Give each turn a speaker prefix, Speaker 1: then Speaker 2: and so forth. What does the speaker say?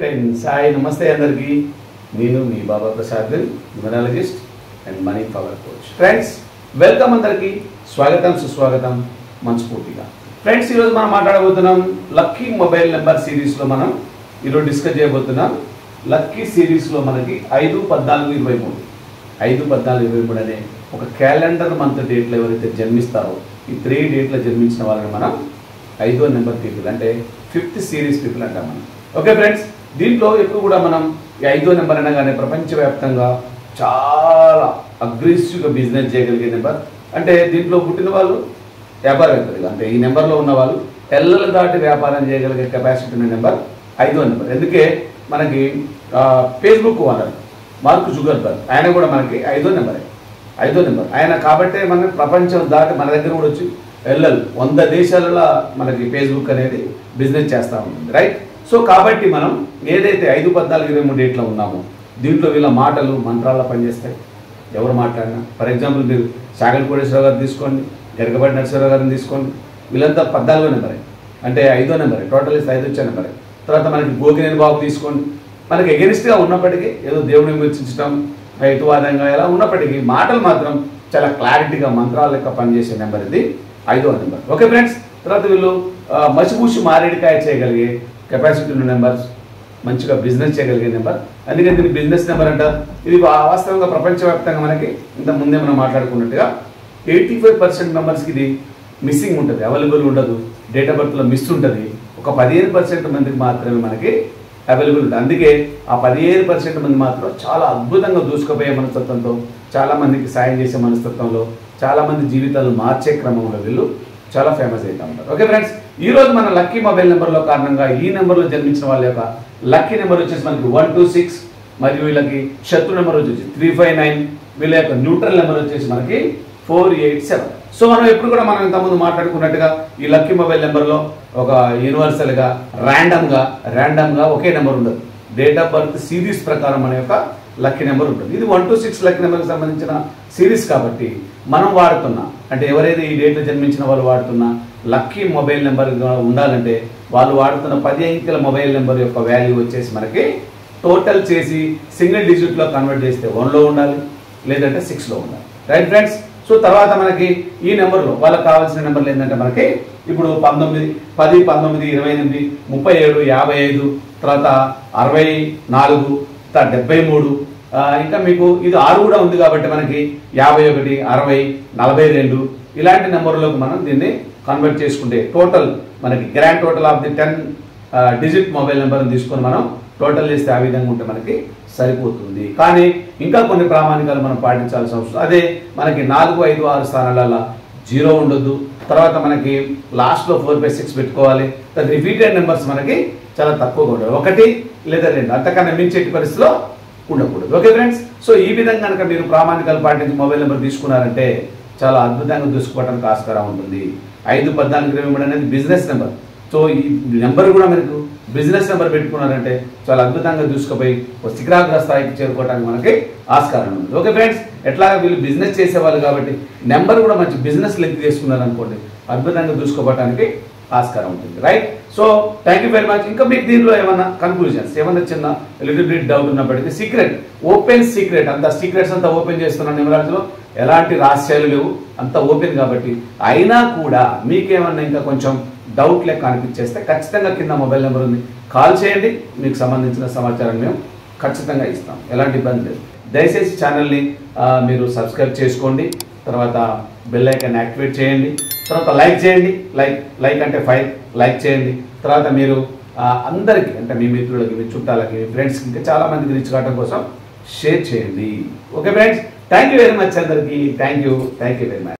Speaker 1: Friends hi నమస్తే అందరికీ నేను మీ Baba Prasad numerologist and money power coach. Friends welcome అందరికీ స్వాగతం సుస్వాగతం మనస్ఫూర్తిగా. ఫ్రెండ్స్ ఈరోజు మనం మాట్లాడబోతున్నాం లక్కీ మొబైల్ నెంబర్ సిరీస్లో మనం ఈరోజు డిస్కస్ చేయబోతున్నాం. లక్కీ సిరీస్లో మనకి 5, 14, 23 5, 14, 23 అనే ఒక క్యాలెండర్ మంత్ డేట్లో ఎవరైతే జన్మిస్తారో ఈ 3 డేట్లో జన్మించిన వాళ్ళని మనం 5వ నెంబర్ పీపుల్ అంటే 5th సిరీస్ పీపుల్ అంటాం మనం. ఓకే ఫ్రెండ్స్, దీంట్లో ఎప్పుడు కూడా మనం ఈ 5వ నెంబర్ అనగానే ప్రపంచవ్యాప్తంగా చాలా అగ్రెసివ్గా బిజినెస్ చేయగలిగే నెంబర్. అంటే దీంట్లో పుట్టిన వాళ్ళు వ్యాపారవేత్తలు, అంటే ఈ నెంబర్లో ఉన్న వాళ్ళు ఎల్లలు దాటి వ్యాపారం చేయగలిగే కెపాసిటీ ఉన్న నెంబర్ 5వ నెంబర్. అందుకే మనకి ఫేస్బుక్ ఓనర్ మార్క్ జుకర్బర్గ్ ఆయన కూడా మనకి 5వ నెంబరే. 5వ నెంబర్ ఆయన కాబట్టే మన ప్రపంచం దాటి మన దగ్గర కూడా వచ్చి 100 దేశాలలో మనకి ఫేస్బుక్ అనేది బిజినెస్ చేస్తూ ఉంటుంది, రైట్? సో కాబట్టి మనం ఏదైతే 5, 14, 23 డేట్లో ఉన్నామో దీంట్లో వీళ్ళ మాటలు మంత్రాల్లో పనిచేస్తాయి. ఎవరు మాట్లాడినా, ఫర్ ఎగ్జాంపుల్ మీరు సాగల్ కోటేశ్వరరావు గారు తీసుకోండి, గరికపాటి నరసింహరావు గారిని తీసుకోండి, వీళ్ళంతా 14వ నెంబరే, అంటే 5వ నెంబరే, టోటల్ 5 వచ్చే నెంబరే. తర్వాత మనకి గోగినేని బాబు తీసుకోండి, మనకి ఎగెనిస్ట్గా ఉన్నప్పటికీ ఏదో దేవుడిని విమర్శించడం హేతువాదంగా ఎలా ఉన్నప్పటికీ మాటలు మాత్రం చాలా క్లారిటీగా మంత్రాల లెక్క పనిచేసే నెంబర్ ఇది 5వ నెంబర్. ఓకే ఫ్రెండ్స్, తర్వాత వీళ్ళు మసిపూసి మారేడికాయ చేయగలిగే కెపాసిటీ ఉన్న నెంబర్స్, మంచిగా బిజినెస్ చేయగలిగే నెంబర్. అందుకని దీన్ని బిజినెస్ నెంబర్ అంటారు. ఇది వాస్తవంగా ప్రపంచవ్యాప్తంగా మనకి ఇంత ముందే మనం మాట్లాడుకున్నట్టుగా 85% మెంబర్స్కి ఇది మిస్సింగ్ ఉంటుంది, అవైలబుల్ ఉండదు, డేట్ ఆఫ్ బర్త్లో మిస్ ఉంటుంది. ఒక 15% మందికి మాత్రమే మనకి అవైలబుల్ ఉంటుంది. అందుకే ఆ 15% మంది మాత్రం చాలా అద్భుతంగా దూసుకుపోయే మనస్తత్వంతో, చాలామందికి సాయం చేసే మనస్తత్వంలో, చాలామంది జీవితాలు మార్చే క్రమంలో వీళ్ళు చాలా ఫేమస్ అవుతూ ఉంటారు. ఓకే ఫ్రెండ్స్, ఈరోజు మన లక్కీ మొబైల్ నెంబర్లో కారణంగా ఈ నెంబర్లో జన్మించిన వాళ్ళ యొక్క లక్కీ నెంబర్ వచ్చేసి మనకి 126, మరియు వీళ్ళకి శత్రు నెంబర్ వచ్చేసి 359, వీళ్ళ యొక్క న్యూట్రల్ నెంబర్ వచ్చేసి మనకి 487. సో మనం ఎప్పుడు కూడా మనం ఇంతకుముందు మాట్లాడుకున్నట్టుగా ఈ లక్కీ మొబైల్ నెంబర్లో ఒక యూనివర్సల్గా ర్యాండమ్గా ఒకే నెంబర్ ఉండదు. డేట్ ఆఫ్ బర్త్ సిరీస్ ప్రకారం మన యొక్క లక్కీ నెంబర్ ఉంటుంది. ఇది 1 to 6 లక్కీ నెంబర్కి సంబంధించిన సిరీస్ కాబట్టి మనం వాడుతున్న, అంటే ఎవరైతే ఈ డేట్లో జన్మించిన వాళ్ళు వాడుతున్న లక్కీ మొబైల్ నెంబర్ ఉండాలంటే వాళ్ళు వాడుతున్న 10 అంకెల మొబైల్ నెంబర్ యొక్క వాల్యూ వచ్చేసి మనకి టోటల్ చేసి సింగిల్ డిజిట్లో కన్వర్ట్ చేస్తే 1లో ఉండాలి, లేదంటే 6లో ఉండాలి, రైట్ ఫ్రెండ్స్? సో తర్వాత మనకి ఈ నెంబర్లో వాళ్ళకి కావాల్సిన నెంబర్లు ఏంటంటే మనకి ఇప్పుడు 19, 10, 19, 28, 37, 55, తర్వాత 64, 73, ఇంకా మీకు ఇది 6 కూడా ఉంది కాబట్టి మనకి 51, 60, 42 ఇలాంటి నెంబర్లోకి మనం దీన్ని కన్వర్ట్ చేసుకుంటే టోటల్ మనకి grand total of the 10 digit mobile నెంబర్ని తీసుకొని మనం టోటల్ చేస్తే ఆ విధంగా ఉంటే మనకి సరిపోతుంది. కానీ ఇంకా కొన్ని ప్రామాణికాలు మనం పాటించాల్సిన అవసరం. అదే మనకి 4, 5, 6 స్థానాలలో 0 ఉండొద్దు. తర్వాత మనకి లాస్ట్లో 4, 5, 6 పెట్టుకోవాలి. తర్వాత రిపీటెడ్ నెంబర్స్ మనకి చాలా తక్కువగా ఉండాలి, 1 లేదా 2, అంతకన్నా మించేటి పరిస్థితిలో ఉండకూడదు. ఓకే ఫ్రెండ్స్, సో ఈ విధంగా కనుక మీరు ప్రామాణికాలు పాటించి మొబైల్ నెంబర్ తీసుకున్నారంటే చాలా అద్భుతంగా దూసుకోవడానికి ఆస్కారం ఉంటుంది. 5, 14, 23 అనేది బిజినెస్ నెంబర్. సో ఈ నెంబర్ కూడా మనకు బిజినెస్ నెంబర్ పెట్టుకున్నారంటే చాలా అద్భుతంగా దూసుకుపోయి శిఖరాగ్ర స్థాయికి చేరుకోవడానికి మనకి ఆస్కారం ఉంది. ఓకే ఫ్రెండ్స్, ఎట్లాగా వీళ్ళు బిజినెస్ చేసేవాళ్ళు కాబట్టి నెంబర్ కూడా మంచి బిజినెస్ లెంత్ చేసుకున్నారనుకోండి అద్భుతంగా దూసుకోవడానికి ఆస్కారం ఉంటుంది, right? So thank you very much. ఇంకా మీకు దీనిలో ఏమన్నా కన్క్లూజన్స్, ఏమన్నా చిన్న లిటిల్ బిట్ డౌట్ ఉన్నప్పటికీ సీక్రెట్, ఓపెన్ సీక్రెట్, అంత సీక్రెట్స్ అంతా ఓపెన్ చేస్తున్నాను న్యూమరాలజీలో, ఎలాంటి రహస్యాలు లేవు, అంత ఓపెన్ కాబట్టి. అయినా కూడా మీకేమన్నా ఇంకా కొంచెం డౌట్ లెక్క అనిపించేస్తే ఖచ్చితంగా కింద మొబైల్ నెంబర్ ఉంది, కాల్ చేయండి, మీకు సంబంధించిన సమాచారం మేము ఖచ్చితంగా ఇస్తాం, ఎలాంటి ఇబ్బంది లేదు. దయచేసి ఛానల్ని మీరు సబ్స్క్రైబ్ చేసుకోండి, తర్వాత బెల్ ఐకాన్ యాక్టివేట్ చేయండి, తర్వాత లైక్ చేయండి, లైక్ అంటే 5 లైక్ చేయండి. తర్వాత మీరు అందరికీ, అంటే మీ మిత్రులకి, మీ చుట్టాలకి, మీ ఫ్రెండ్స్కి, ఇంకా చాలామందికి రీచ్ కావడం కోసం షేర్ చేయండి. Okay friends, thank you very much అందరికీ. Thank you very much.